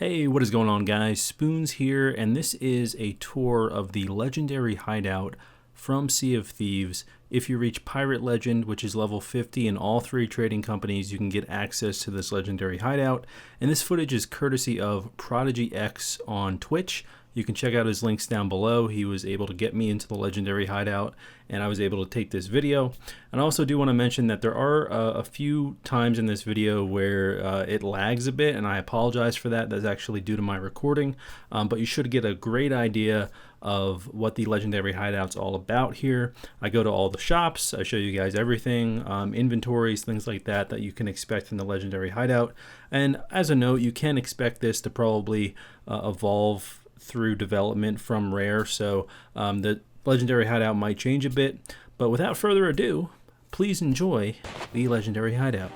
Hey, what is going on, guys? Spoons here, and this is a tour of the legendary hideout from Sea of Thieves. If you reach Pirate Legend, which is level 50 in all three trading companies, you can get access to this legendary hideout. And this footage is courtesy of Prodigy X on Twitch. You can check out his links down below. He was able to get me into the legendary hideout, and I was able to take this video. And I also do want to mention that there are a few times in this video where it lags a bit, and I apologize for that. That's actually due to my recording, but you should get a great idea of what the legendary hideout's all about here. I go to all the shops, I show you guys everything, inventories, things like that that you can expect in the legendary hideout. And as a note, you can expect this to probably evolve through development from rare, so the legendary hideout might change a bit. But without further ado, please enjoy the legendary hideout.